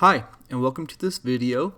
Hi, and welcome to this video,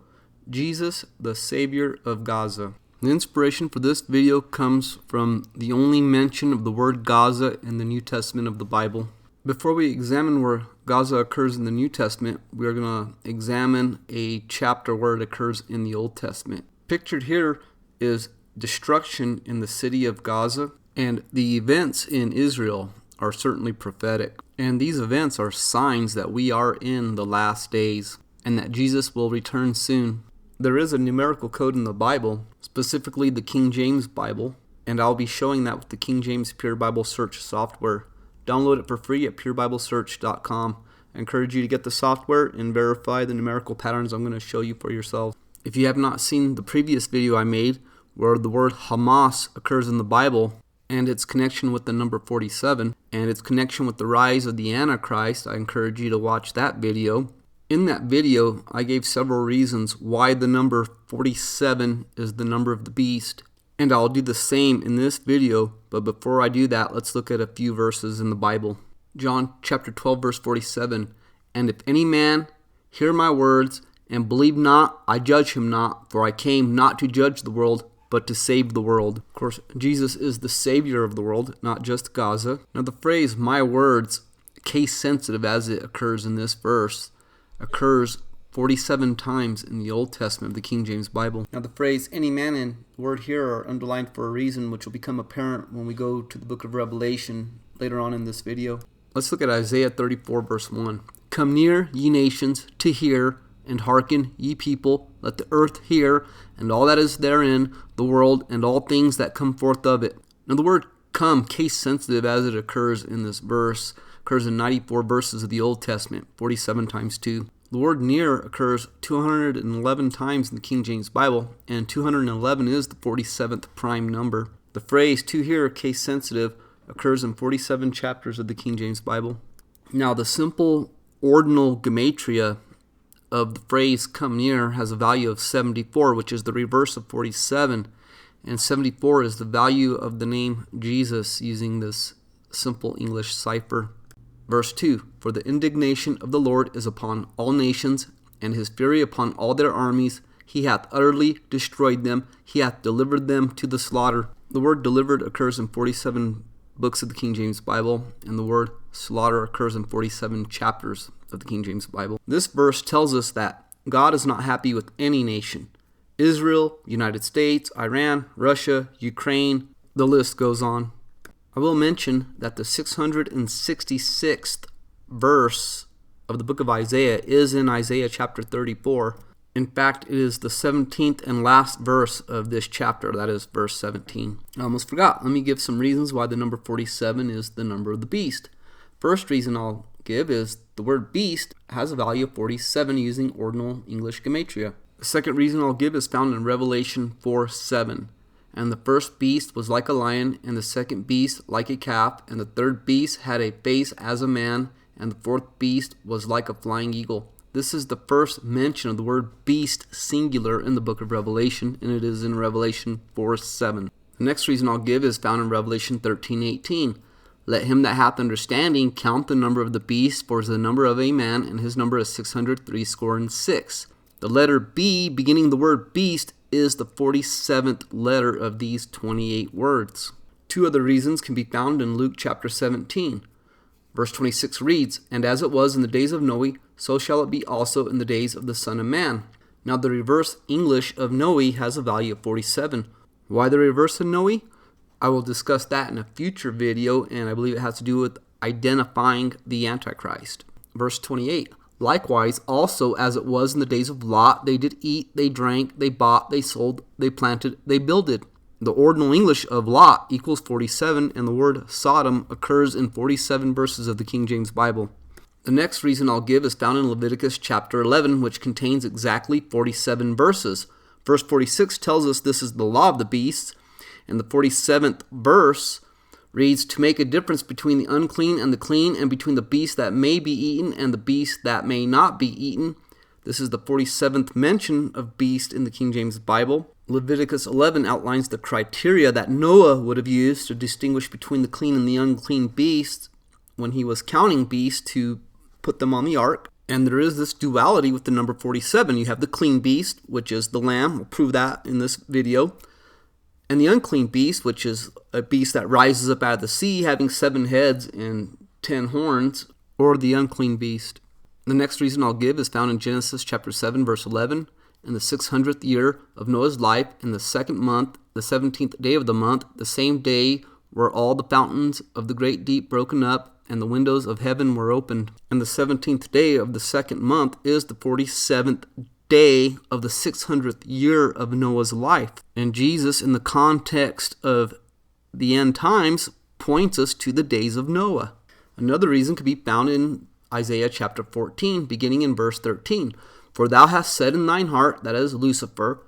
Jesus, the Savior of Gaza. The inspiration for this video comes from the only mention of the word Gaza in the New Testament of the Bible. Before we examine where Gaza occurs in the New Testament, we are going to examine a chapter where it occurs in the Old Testament. Pictured here is destruction in the city of Gaza, and the events in Israel are certainly prophetic. And these events are signs that we are in the last days and that Jesus will return soon. There is a numerical code in the Bible, specifically the King James Bible, and I'll be showing that with the King James Pure Bible Search software. Download it for free at purebiblesearch.com. I encourage you to get the software and verify the numerical patterns I'm going to show you for yourself. If you have not seen the previous video I made where the word Hamas occurs in the Bible, and its connection with the number 47, and its connection with the rise of the Antichrist, I encourage you to watch that video. In that video, I gave several reasons why the number 47 is the number of the beast, and I'll do the same in this video, but before I do that, let's look at a few verses in the Bible. John chapter 12, verse 47, "And if any man hear my words, and believe not, I judge him not, for I came not to judge the world, but to save the world." Of course, Jesus is the Savior of the world, not just Gaza. Now the phrase, "my words," case sensitive as it occurs in this verse, occurs 47 times in the Old Testament of the King James Bible. Now the phrase, "any man," and the word here are underlined for a reason which will become apparent when we go to the book of Revelation later on in this video. Let's look at Isaiah 34, verse 1. "Come near, ye nations, to hear, and hearken, ye people, let the earth hear, and all that is therein, the world, and all things that come forth of it." Now the word "come," case sensitive as it occurs in this verse, occurs in 94 verses of the Old Testament, 47 times 2. The word "near" occurs 211 times in the King James Bible, and 211 is the 47th prime number. The phrase "to hear," case sensitive, occurs in 47 chapters of the King James Bible. Now the simple ordinal gematria of the phrase "come near" has a value of 74, which is the reverse of 47, and 74 is the value of the name Jesus using this simple English cipher. Verse 2, "For the indignation of the Lord is upon all nations, and his fury upon all their armies. He hath utterly destroyed them, he hath delivered them to the slaughter." The word "delivered" occurs in 47 books of the King James Bible, and the word "slaughter" occurs in 47 chapters of the King James Bible. This verse tells us that God is not happy with any nation. Israel, United States, Iran, Russia, Ukraine, the list goes on. I will mention that the 666th verse of the book of Isaiah is in Isaiah chapter 34. In fact, it is the 17th and last verse of this chapter, that is verse 17. I almost forgot. Let me give some reasons why the number 47 is the number of the beast. First reason I'll give is the word beast has a value of 47 using ordinal English gematria. The second reason I'll give is found in Revelation 4:7. "And the first beast was like a lion, and the second beast like a calf, and the third beast had a face as a man, and the fourth beast was like a flying eagle." This is the first mention of the word beast singular in the book of Revelation, and it is in Revelation 4:7. The next reason I'll give is found in Revelation 13:18. "Let him that hath understanding count the number of the beast, for it is the number of a man, and his number is 666. The letter B, beginning the word beast, is the 47th letter of these 28 words. Two other reasons can be found in Luke chapter 17. Verse 26 reads, "And as it was in the days of Noe, so shall it be also in the days of the Son of Man." Now the reverse English of Noe has a value of 47. Why the reverse of Noe? I will discuss that in a future video, and I believe it has to do with identifying the Antichrist. Verse 28, "Likewise also as it was in the days of Lot, they did eat, they drank, they bought, they sold, they planted, they builded." The ordinal English of Lot equals 47, and the word Sodom occurs in 47 verses of the King James Bible. The next reason I'll give is found in Leviticus chapter 11, which contains exactly 47 verses. Verse 46 tells us this is the law of the beasts, and the 47th verse reads, "To make a difference between the unclean and the clean, and between the beast that may be eaten and the beast that may not be eaten." This is the 47th mention of beast in the King James Bible. Leviticus 11 outlines the criteria that Noah would have used to distinguish between the clean and the unclean beasts when he was counting beasts to put them on the ark. And there is this duality with the number 47. You have the clean beast, which is the lamb. We'll prove that in this video. And the unclean beast, which is a beast that rises up out of the sea, having 7 heads and 10 horns, or the unclean beast. The next reason I'll give is found in Genesis chapter 7, verse 11. In the 600th year of Noah's life, in the 2nd month, the 17th day of the month, the same day were all the fountains of the great deep broken up, and the windows of heaven were opened. And the 17th day of the 2nd month is the 47th day of the 600th year of Noah's life. And Jesus, in the context of the end times, points us to the days of Noah. Another reason could be found in Isaiah chapter 14, beginning in verse 13. For thou hast said in thine heart, that is Lucifer,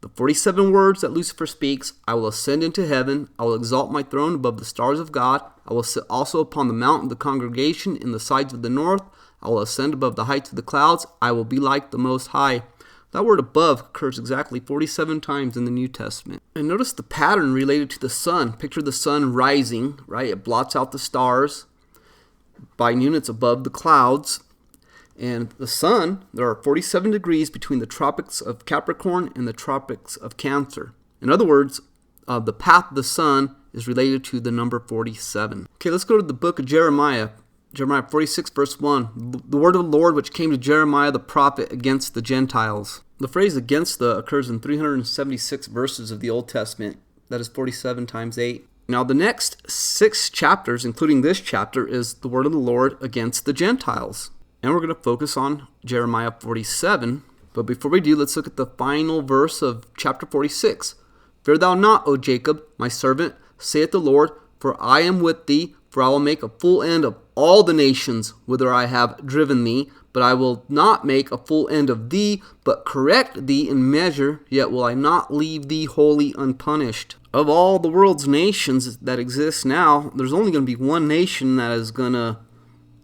the 47 words that Lucifer speaks, I will ascend into heaven, I will exalt my throne above the stars of God, I will sit also upon the mount of the congregation in the sides of the north, I will ascend above the heights of the clouds, I will be like the Most High. That word above occurs exactly 47 times in the New Testament. And notice the pattern related to the sun. Picture the sun rising, right? It blots out the stars by noon it's above the clouds. And the sun, there are 47 degrees between the tropics of Capricorn and the tropics of Cancer. In other words, the path of the sun is related to the number 47. Okay, let's go to the book of Jeremiah. Jeremiah 46, verse 1. The word of the Lord which came to Jeremiah the prophet against the Gentiles. The phrase against the occurs in 376 verses of the Old Testament. That is 47 times 8. Now the next 6 chapters, including this chapter, is the word of the Lord against the Gentiles. And we're going to focus on Jeremiah 47. But before we do, let's look at the final verse of chapter 46. Fear thou not, O Jacob, my servant, saith the Lord, for I am with thee, for I will make a full end of all the nations whither I have driven thee. But I will not make a full end of thee, but correct thee in measure, yet will I not leave thee wholly unpunished. Of all the world's nations that exist now, there's only going to be one nation that is going to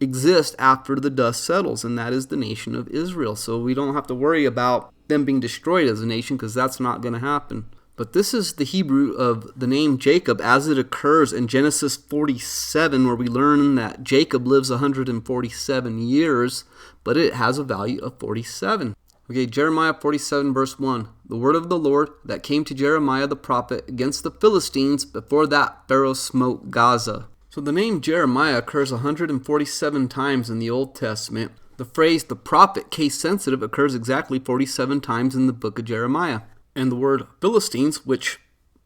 exist after the dust settles, and that is the nation of Israel. So we don't have to worry about them being destroyed as a nation, because that's not going to happen. But this is the Hebrew of the name Jacob as it occurs in Genesis 47, where we learn that Jacob lives 147 years, but it has a value of 47. Okay, Jeremiah 47, verse 1. The word of the Lord that came to Jeremiah the prophet against the Philistines before that Pharaoh smote Gaza. So the name Jeremiah occurs 147 times in the Old Testament. The phrase the prophet, case sensitive, occurs exactly 47 times in the book of Jeremiah. And the word Philistines, which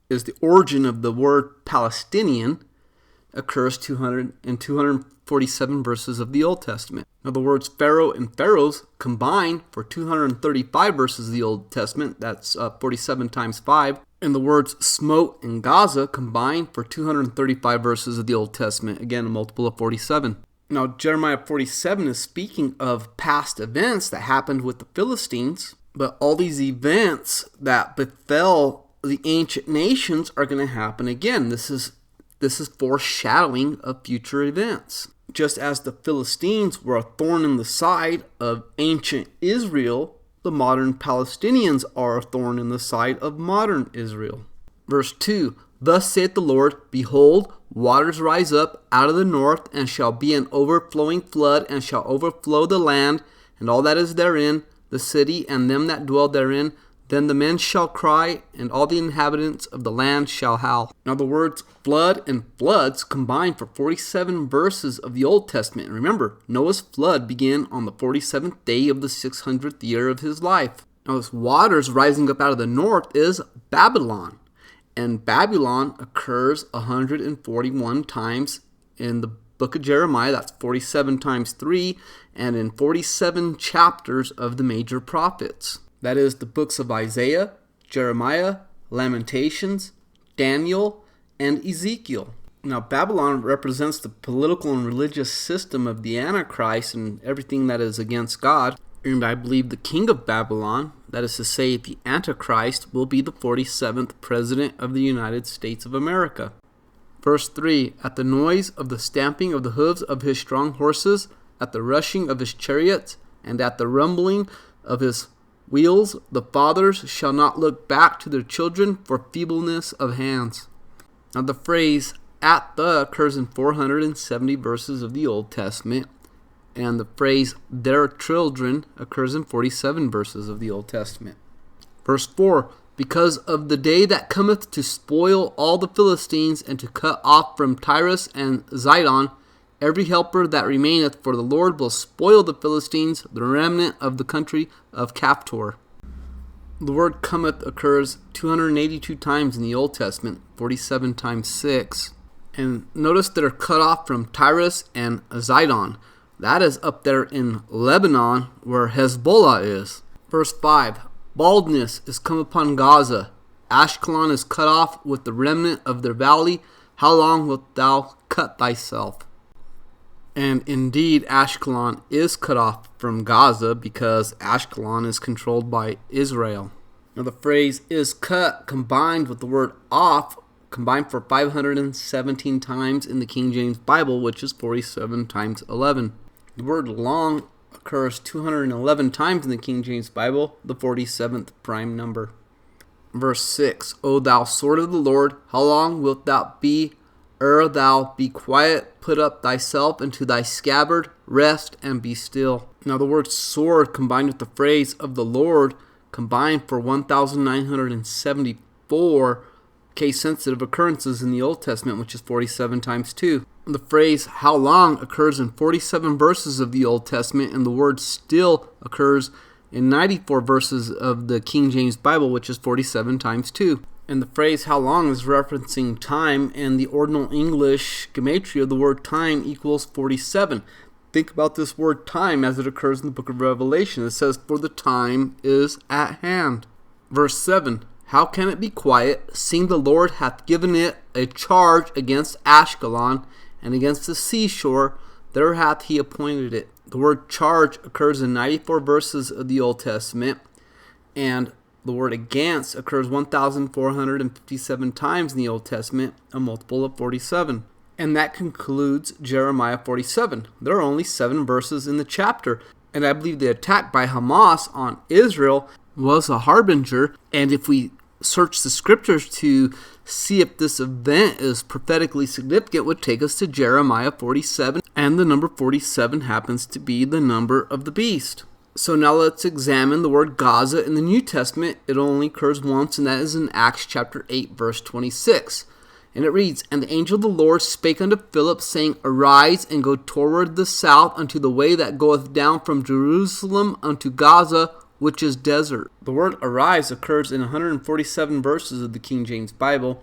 is the origin of the word Palestinian, occurs 247 verses of the Old Testament. Now the words Pharaoh and Pharaohs combine for 235 verses of the Old Testament. That's 47 times 5. And the words smote and Gaza combine for 235 verses of the Old Testament. Again, a multiple of 47. Now, Jeremiah 47 is speaking of past events that happened with the Philistines, but all these events that befell the ancient nations are going to happen again. This is foreshadowing of future events. Just as the Philistines were a thorn in the side of ancient Israel, the modern Palestinians are a thorn in the side of modern Israel. Verse 2, Thus saith the Lord, Behold, waters rise up out of the north, and shall be an overflowing flood, and shall overflow the land, and all that is therein, the city, and them that dwell therein. Then the men shall cry, and all the inhabitants of the land shall howl. Now the words flood and floods combine for 47 verses of the Old Testament. And remember, Noah's flood began on the 47th day of the 600th year of his life. Now this waters rising up out of the north is Babylon. And Babylon occurs 141 times in the book of Jeremiah. That's 47 times 3, and in 47 chapters of the major prophets. That is the books of Isaiah, Jeremiah, Lamentations, Daniel, and Ezekiel. Now, Babylon represents the political and religious system of the Antichrist and everything that is against God. And I believe the king of Babylon, that is to say the Antichrist, will be the 47th president of the United States of America. Verse 3, At the noise of the stamping of the hooves of his strong horses, at the rushing of his chariots, and at the rumbling of his wheels, the fathers shall not look back to their children for feebleness of hands. Now the phrase at the occurs in 470 verses of the Old Testament. and the phrase their children occurs in 47 verses of the Old Testament. Verse 4, because of the day that cometh to spoil all the Philistines and to cut off from Tyrus and Zidon every helper that remaineth, for the Lord will spoil the Philistines, the remnant of the country of Caphtor. The word cometh occurs 282 times in the Old Testament, 47 times 6. And notice they're cut off from Tyrus and Zidon. That is up there in Lebanon where Hezbollah is. Verse 5, baldness is come upon Gaza. Ashkelon is cut off with the remnant of their valley. How long wilt thou cut thyself? And indeed, Ashkelon is cut off from Gaza because Ashkelon is controlled by Israel. Now the phrase is cut combined with the word off combined for 517 times in the King James Bible, which is 47 times 11. The word long occurs 211 times in the King James Bible, the 47th prime number. Verse 6, O thou sword of the Lord, how long wilt thou be ere thou be quiet? Put up thyself into thy scabbard, rest and be still. Now the word sword combined with the phrase of the Lord combined for 1,974 case-sensitive occurrences in the Old Testament, which is 47 times 2. The phrase how long occurs in 47 verses of the Old Testament, and the word still occurs in 94 verses of the King James Bible, which is 47 times 2. And the phrase how long is referencing time, and the ordinal English gematria of the word time equals 47. Think about this word time as it occurs in the book of Revelation. It says, for the time is at hand. Verse 7, how can it be quiet, seeing the Lord hath given it a charge against Ashkelon, and against the seashore, there hath he appointed it. The word charge occurs in 94 verses of the Old Testament, and the word against occurs 1,457 times in the Old Testament, a multiple of 47. And that concludes Jeremiah 47. There are only 7 verses in the chapter, and I believe the attack by Hamas on Israel was a harbinger, and if we search the scriptures to see if this event is prophetically significant, would take us to Jeremiah 47, and the number 47 happens to be the number of the beast. So now let's examine the word Gaza in the New Testament. It only occurs once, and that is in Acts chapter 8, verse 26. And it reads, and the angel of the Lord spake unto Philip, saying, arise and go toward the south unto the way that goeth down from Jerusalem unto Gaza, which is desert. The word arise occurs in 147 verses of the King James Bible,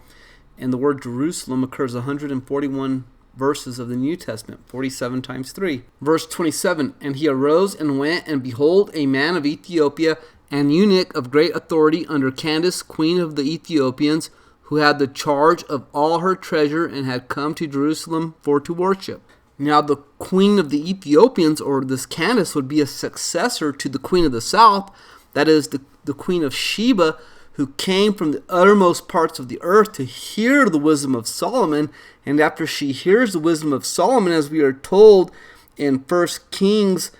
and the word Jerusalem occurs 141 verses of the New Testament, 47 times 3. Verse 27, and he arose and went, and behold, a man of Ethiopia, an eunuch of great authority under Candace, queen of the Ethiopians, who had the charge of all her treasure, and had come to Jerusalem for to worship. Now the queen of the Ethiopians, or this Candace, would be a successor to the queen of the south, that is the queen of Sheba, who came from the uttermost parts of the earth to hear the wisdom of Solomon. And after she hears the wisdom of Solomon, as we are told in 1 Kings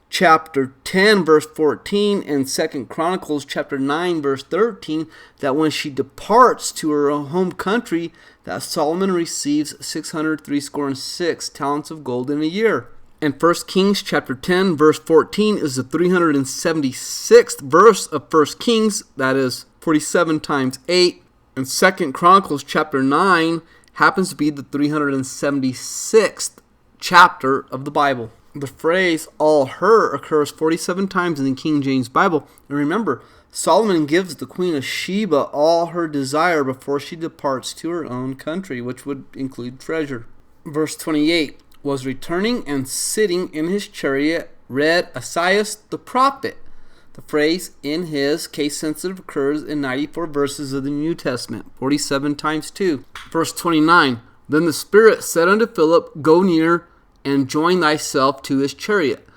chapter 10 verse 14 and 2 Chronicles chapter 9 verse 13, that when she departs to her home country, that Solomon receives 636 talents of gold in a year. And 1 Kings chapter 10 verse 14 is the 376th verse of 1 Kings, that is 47 times 8. And 2 Chronicles chapter 9 happens to be the 376th chapter of the Bible. The phrase all her occurs 47 times in the King James Bible. And remember, Solomon gives the queen of Sheba all her desire before she departs to her own country, which would include treasure. Verse 28, was returning and sitting in his chariot, read Esaias the prophet. The phrase in his case sensitive occurs in 94 verses of the New Testament, 47 times 2. Verse 29, then the Spirit said unto Philip, go near and join thyself to his chariot.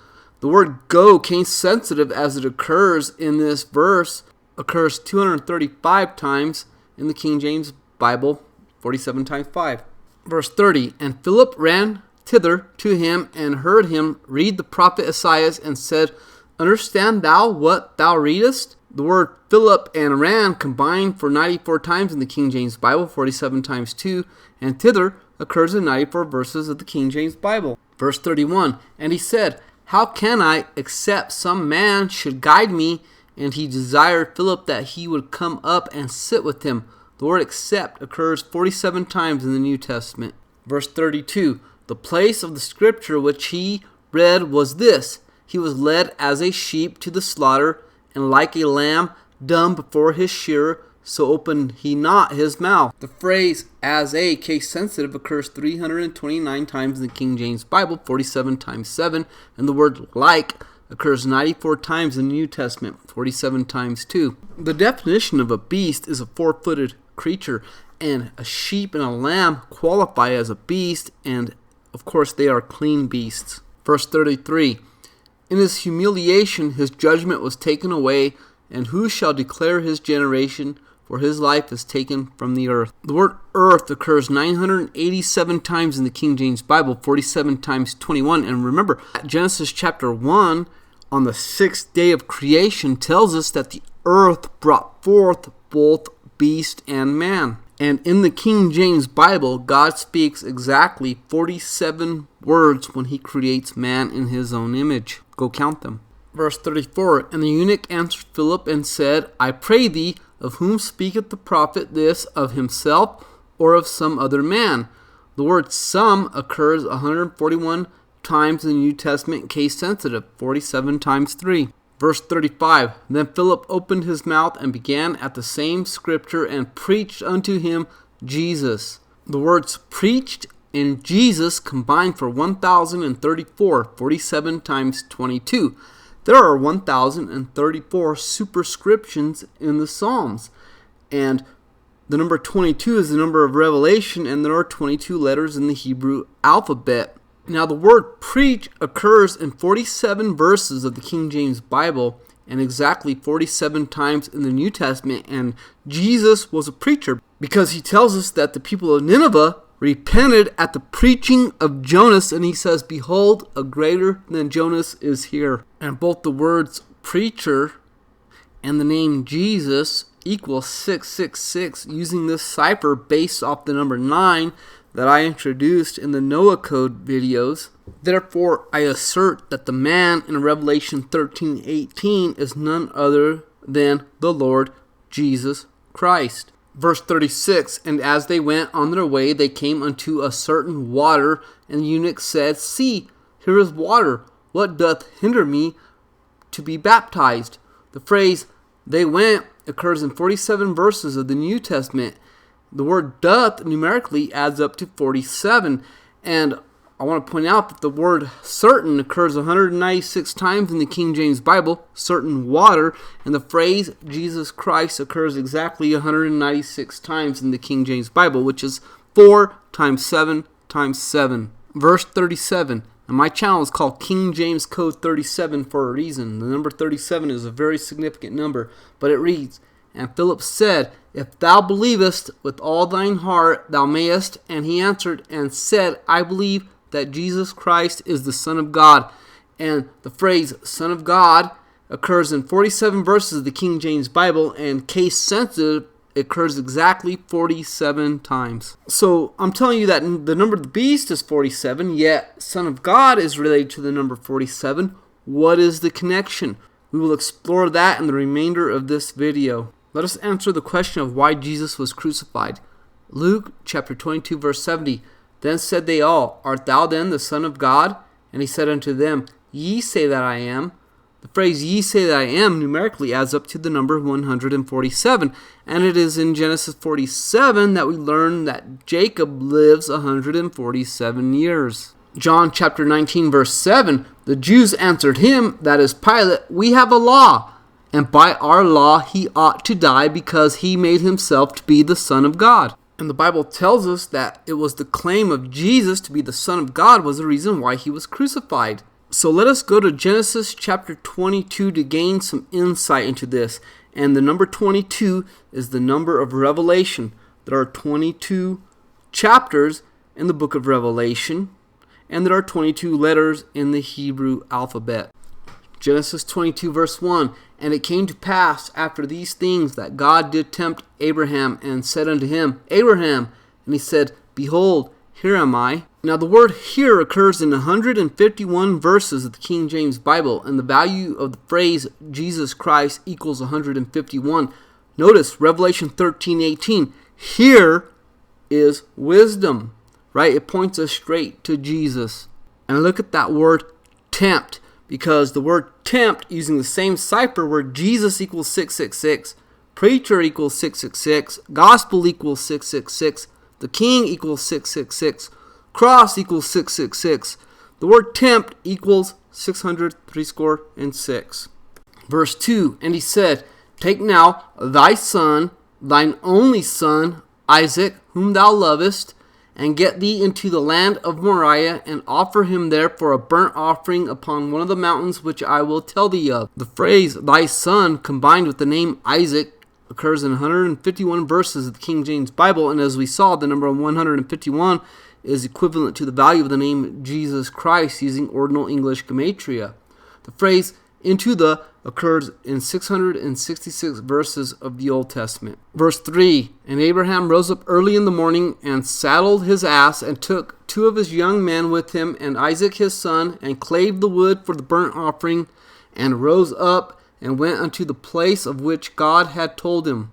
The word go, case sensitive as it occurs in this verse, occurs 235 times in the King James Bible, 47 times 5. Verse 30, and Philip ran thither to him and heard him read the prophet Esaias and said, understand thou what thou readest? The word Philip and ran combined for 94 times in the King James Bible, 47 times 2, and thither occurs in 94 verses of the King James Bible. Verse 31, and he said, how can I, except some man should guide me? And he desired Philip that he would come up and sit with him. The word except occurs 47 times in the New Testament. Verse 32, the place of the scripture which he read was this: he was led as a sheep to the slaughter, and like a lamb dumb before his shearer, so opened he not his mouth. The phrase as a case sensitive occurs 329 times in the King James Bible, 47 times 7, and the word like occurs 94 times in the New Testament, 47 times 2. The definition of a beast is a four-footed creature, and a sheep and a lamb qualify as a beast, and of course they are clean beasts. Verse 33, in his humiliation his judgment was taken away, and who shall declare his generation? For his life is taken from the earth. The word earth occurs 987 times in the King James Bible, 47 times 21. And remember, Genesis chapter 1, on the sixth day of creation, tells us that the earth brought forth both beast and man. And in the King James Bible, God speaks exactly 47 words when he creates man in his own image. Go count them. Verse 34, and the eunuch answered Philip and said, I pray thee, of whom speaketh the prophet this, of himself or of some other man? The word some occurs 141 times in the New Testament, case sensitive, 47 times 3. Verse 35, then Philip opened his mouth and began at the same scripture and preached unto him Jesus. The words preached and Jesus combined for 1,034, 47 times 22. There are 1,034 superscriptions in the Psalms, and the number 22 is the number of Revelation, and there are 22 letters in the Hebrew alphabet. Now, the word preach occurs in 47 verses of the King James Bible and exactly 47 times in the New Testament, and Jesus was a preacher because he tells us that the people of Nineveh repented at the preaching of Jonas, and he says, behold, a greater than Jonas is here. And both the words preacher and the name Jesus equal 666, using this cipher based off the number 9 that I introduced in the Noah Code videos. Therefore, I assert that the man in Revelation 13:18 is none other than the Lord Jesus Christ. Verse 36, and as they went on their way, they came unto a certain water, and the eunuch said, see, here is water. What doth hinder me to be baptized? The phrase, they went, occurs in 47 verses of the New Testament. The word doth numerically adds up to 47, and I want to point out that the word certain occurs 196 times in the King James Bible, certain water, and the phrase Jesus Christ occurs exactly 196 times in the King James Bible, which is 4 times 7 times 7. Verse 37, and my channel is called King James Code 37 for a reason. The number 37 is a very significant number, but it reads, and Philip said, if thou believest with all thine heart, thou mayest. And he answered and said, I believe that Jesus Christ is the Son of God. And the phrase Son of God occurs in 47 verses of the King James Bible, and case sensitive occurs exactly 47 times. So I'm telling you that the number of the beast is 47, yet Son of God is related to the number 47. What is the connection? We will explore that in the remainder of this video. Let us answer the question of why Jesus was crucified. Luke chapter 22 verse 70. Then said they all, art thou then the Son of God? And he said unto them, ye say that I am. The phrase ye say that I am numerically adds up to the number 147. And it is in Genesis 47 that we learn that Jacob lives 147 years. John chapter 19 verse 7, the Jews answered him, that is Pilate, we have a law, and by our law he ought to die because he made himself to be the Son of God. And the Bible tells us that it was the claim of Jesus to be the Son of God was the reason why he was crucified. So let us go to Genesis chapter 22 to gain some insight into this. And the number 22 is the number of Revelation. There are 22 chapters in the book of Revelation, and there are 22 letters in the Hebrew alphabet. Genesis 22 verse 1, and it came to pass after these things that God did tempt Abraham and said unto him, Abraham, and he said, behold, here am I. Now the word here occurs in 151 verses of the King James Bible, and the value of the phrase Jesus Christ equals 151. Notice Revelation 13:18. Here is wisdom, right? It points us straight to Jesus. And look at that word tempt, because the word tempt, using the same cipher where Jesus equals 666, preacher equals 666, gospel equals 666, the king equals 666, cross equals 666. The word tempt equals 666. Verse 2, and he said, take now thy son, thine only son, Isaac, whom thou lovest, and get thee into the land of Moriah, and offer him there for a burnt offering upon one of the mountains which I will tell thee of. The phrase thy son, combined with the name Isaac, occurs in 151 verses of the King James Bible, and as we saw, the number 151 is equivalent to the value of the name Jesus Christ using ordinal English gematria. The phrase into the occurs in 666 verses of the Old Testament. Verse 3, and Abraham rose up early in the morning and saddled his ass and took 2 of his young men with him and Isaac his son and clave the wood for the burnt offering and rose up and went unto the place of which God had told him.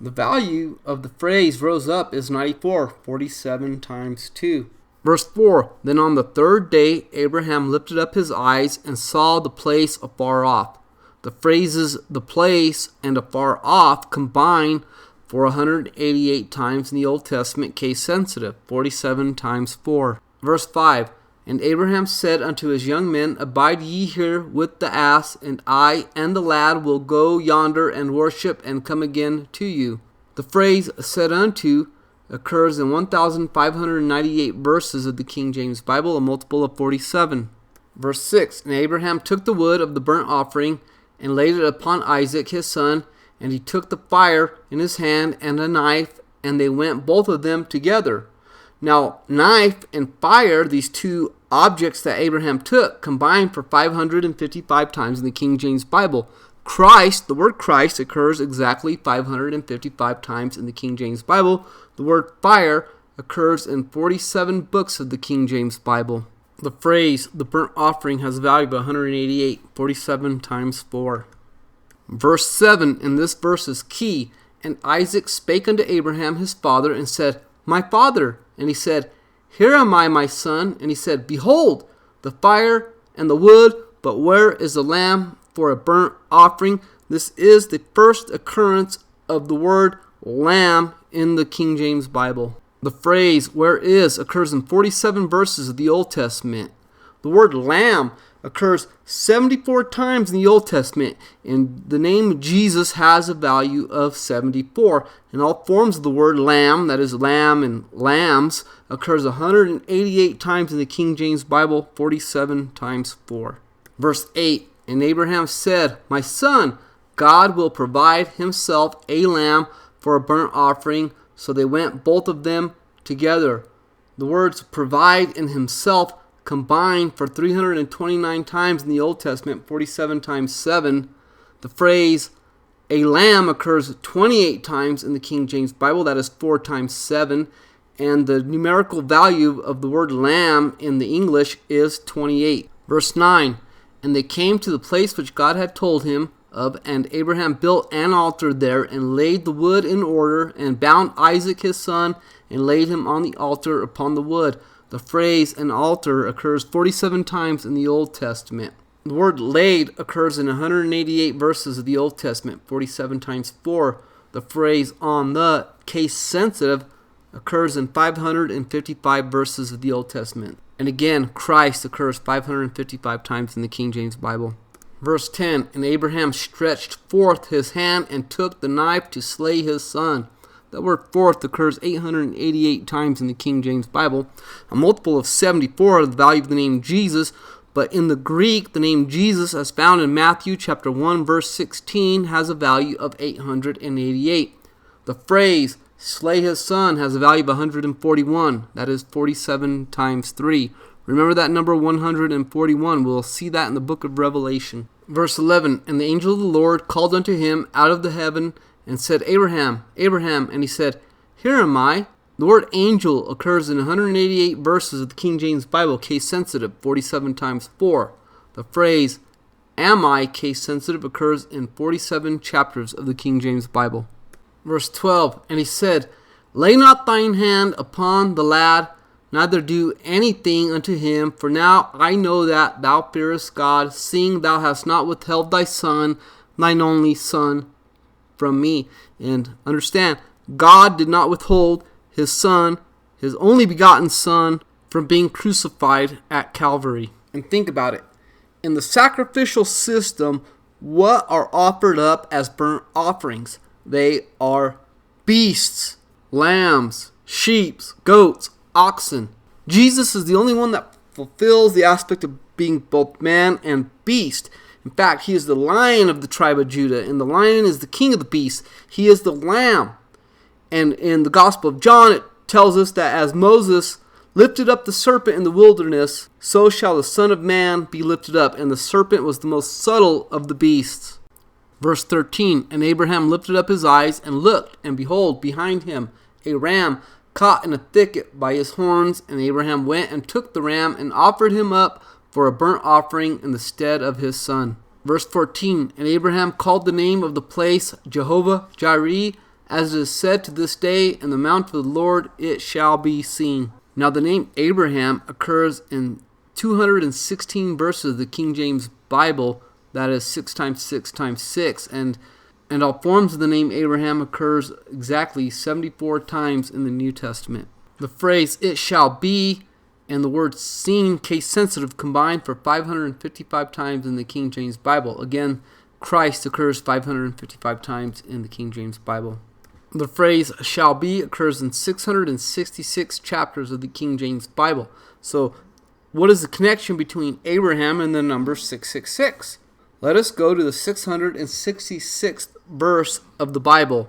The value of the phrase rose up is 94, 47 times 2. Verse 4, then on the third day Abraham lifted up his eyes and saw the place afar off. The phrases the place and afar off combine for 188 times in the Old Testament, case sensitive, 47 times 4. Verse 5, and Abraham said unto his young men, abide ye here with the ass, and I and the lad will go yonder and worship and come again to you. The phrase said unto occurs in 1,598 verses of the King James Bible, a multiple of 47. Verse 6, and Abraham took the wood of the burnt offering and laid it upon Isaac his son, and he took the fire in his hand and a knife, and they went both of them together. Now, knife and fire, these two objects that Abraham took, combined for 555 times in the King James Bible. Christ, the word Christ, occurs exactly 555 times in the King James Bible. The word fire occurs in 47 books of the King James Bible. The phrase, the burnt offering, has a value of 188, 47 times 4. Verse 7, and this verse is key. And Isaac spake unto Abraham his father, and said, my father. And he said, here am I, my son. And he said, behold, the fire and the wood, but where is the lamb for a burnt offering? This is the first occurrence of the word lamb in the King James Bible. The phrase where is occurs in 47 verses of the Old Testament. The word lamb occurs 74 times in the Old Testament, and the name Jesus has a value of 74. And all forms of the word lamb, that is lamb and lambs, occurs 188 times in the King James Bible, 47 times 4. Verse 8, and Abraham said, my son, God will provide himself a lamb for a burnt offering. So they went both of them together. The words provide and himself combined for 329 times in the Old Testament, 47 times 7. The phrase a lamb occurs 28 times in the King James Bible, that is 4 times 7. And the numerical value of the word lamb in the English is 28. Verse 9, and they came to the place which God had told him of, and Abraham built an altar there, and laid the wood in order, and bound Isaac his son, and laid him on the altar upon the wood. The phrase an altar occurs 47 times in the Old Testament. The word laid occurs in 188 verses of the Old Testament, 47 times 4. The phrase on the, case sensitive, occurs in 555 verses of the Old Testament. And again, Christ occurs 555 times in the King James Bible. Verse 10, and Abraham stretched forth his hand and took the knife to slay his son. That word forth occurs 888 times in the King James Bible, a multiple of 74 of the value of the name Jesus. But in the Greek, the name Jesus, as found in Matthew chapter 1, verse 16, has a value of 888. The phrase slay his son has a value of 141. That is 47 times 3. Remember that number 141. We'll see that in the book of Revelation. Verse 11, and the angel of the Lord called unto him out of the heaven and said, Abraham, Abraham. And he said, here am I. The word angel occurs in 188 verses of the King James Bible, case sensitive, 47 times 4. The phrase am I, case sensitive, occurs in 47 chapters of the King James Bible. Verse 12, and he said, lay not thine hand upon the lad, neither do anything unto him, for now I know that thou fearest God, seeing thou hast not withheld thy son, thine only son, from me. And understand, God did not withhold his son, his only begotten son, from being crucified at Calvary. And think about it. In the sacrificial system, what are offered up as burnt offerings? They are beasts, lambs, sheep, goats, oxen. Jesus is the only one that fulfills the aspect of being both man and beast. In fact, he is the Lion of the tribe of Judah, and the lion is the king of the beasts. He is the lamb. And in the Gospel of John, it tells us that as Moses lifted up the serpent in the wilderness, so shall the Son of Man be lifted up. And the serpent was the most subtle of the beasts. Verse 13, and Abraham lifted up his eyes and looked, and behold, behind him a ram caught in a thicket by his horns. And Abraham went and took the ram and offered him up for a burnt offering in the stead of his son. Verse 14, and Abraham called the name of the place Jehovah Jireh, as it is said to this day, in the mount of the Lord it shall be seen. Now the name Abraham occurs in 216 verses of the King James Bible, that is 6 times 6 times 6, and all forms of the name Abraham occurs exactly 74 times in the New Testament. The phrase it shall be and the word seen, case sensitive, combined for 555 times in the King James Bible. Again, Christ occurs 555 times in the King James Bible. The phrase shall be occurs in 666 chapters of the King James Bible. So, what is the connection between Abraham and the number 666? Let us go to the 666th verse of the Bible.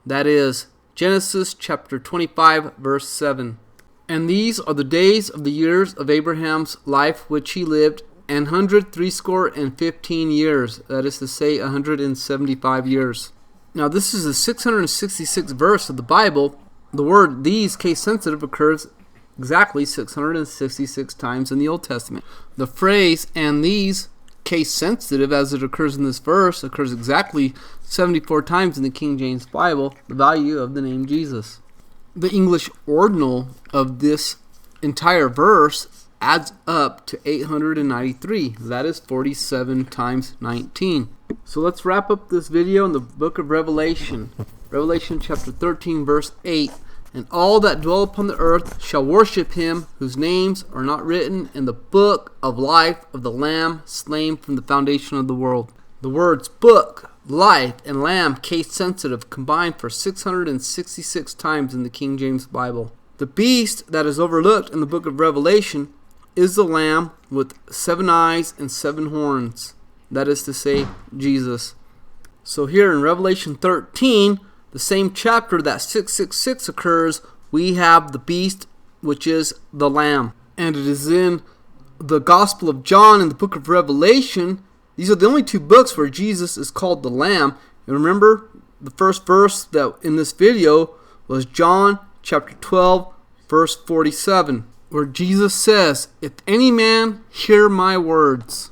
That is Genesis chapter 25, verse 7. And these are the days of the years of Abraham's life which he lived, 160 years. That is to say, 175 years. Now, this is the 666th verse of the Bible. The word these, case sensitive, occurs exactly 666 times in the Old Testament. The phrase and these, case sensitive, as it occurs in this verse, occurs exactly 74 times in the King James Bible, the value of the name Jesus. The English ordinal of this entire verse adds up to 893. That is 47 times 19. So let's wrap up this video in the book of Revelation. Revelation chapter 13, verse 8. And all that dwell upon the earth shall worship him, whose names are not written in the book of life of the Lamb slain from the foundation of the world. The words book, life, and lamb, case sensitive, combined for 666 times in the King James Bible. The beast that is overlooked in the book of Revelation is the lamb with 7 eyes and 7 horns. That is to say, Jesus. So here in Revelation 13, the same chapter that 666 occurs, we have the beast, which is the lamb. And it is in the Gospel of John and the book of Revelation. These are the only 2 books where Jesus is called the Lamb. And remember, the first verse that in this video was John chapter 12, verse 47, where Jesus says, if any man hear my words.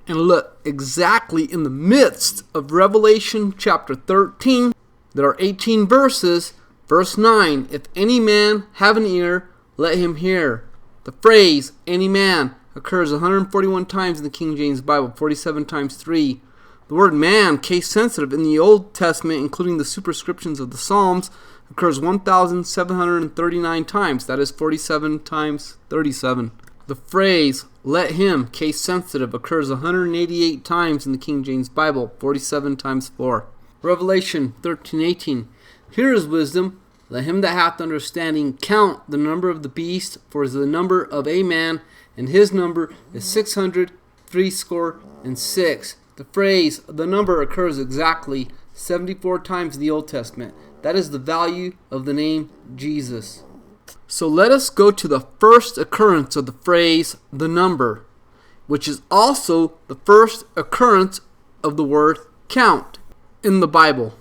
And look, exactly in the midst of Revelation chapter 13, there are 18 verses. Verse 9, if any man have an ear, let him hear. The phrase, any man, occurs 141 times in the King James Bible, 47 times 3. The word man, case sensitive, in the Old Testament, including the superscriptions of the Psalms, occurs 1,739 times. That is 47 times 37. The phrase, let him, case sensitive, occurs 188 times in the King James Bible, 47 times 4. Revelation 13:18. Here is wisdom. Let him that hath understanding count the number of the beast, for it is the number of a man, and his number is 666. The phrase, the number, occurs exactly 74 times in the Old Testament. That is the value of the name Jesus. So let us go to the first occurrence of the phrase, the number, which is also the first occurrence of the word count in the Bible.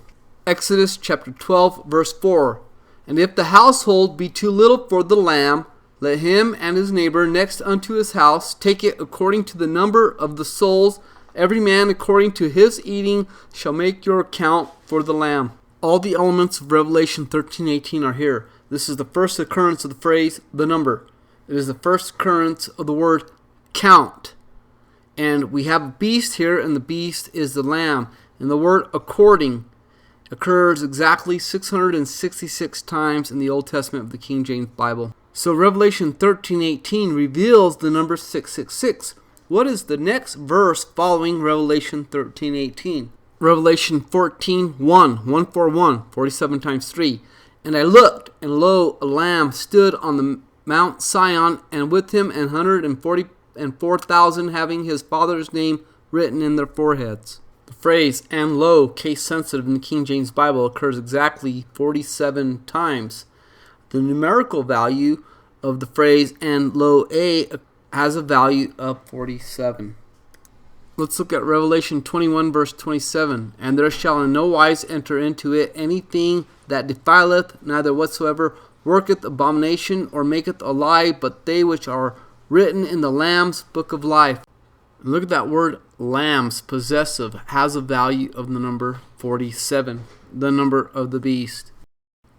Exodus chapter 12, verse 4. And if the household be too little for the lamb, let him and his neighbor next unto his house take it according to the number of the souls. Every man according to his eating shall make your account for the lamb. All the elements of Revelation 13:18 are here. This is the first occurrence of the phrase, the number. It is the first occurrence of the word count. And we have a beast here, and the beast is the lamb. And the word according occurs exactly 666 times in the Old Testament of the King James Bible. So Revelation 13:18 reveals the number 666. What is the next verse following Revelation 13:18? Revelation 14:1, 141, 47 times 3. And I looked, and lo, a lamb stood on the Mount Sion, and with him 144,000 having his Father's name written in their foreheads. The phrase, and lo, case sensitive in the King James Bible, occurs exactly 47 times. The numerical value of the phrase, and lo, a, has a value of 47. Let's look at Revelation 21 verse 27. And there shall in no wise enter into it anything that defileth, neither whatsoever worketh abomination or maketh a lie, but they which are written in the Lamb's book of life. And look at that word lambs, possessive, has a value of the number 47, the number of the beast.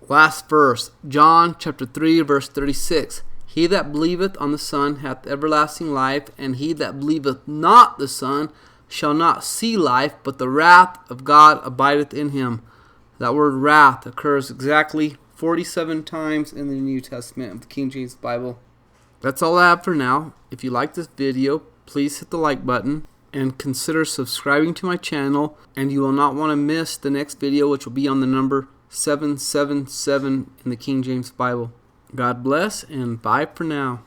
Last verse, John chapter 3 verse 36. He that believeth on the Son hath everlasting life, and he that believeth not the Son shall not see life, but the wrath of God abideth in him. That word wrath occurs exactly 47 times in the New Testament of the King James Bible. That's all I have for now. If you like this video, please hit the like button and consider subscribing to my channel, and you will not want to miss the next video, which will be on the number 777 in the King James Bible. God bless, and bye for now.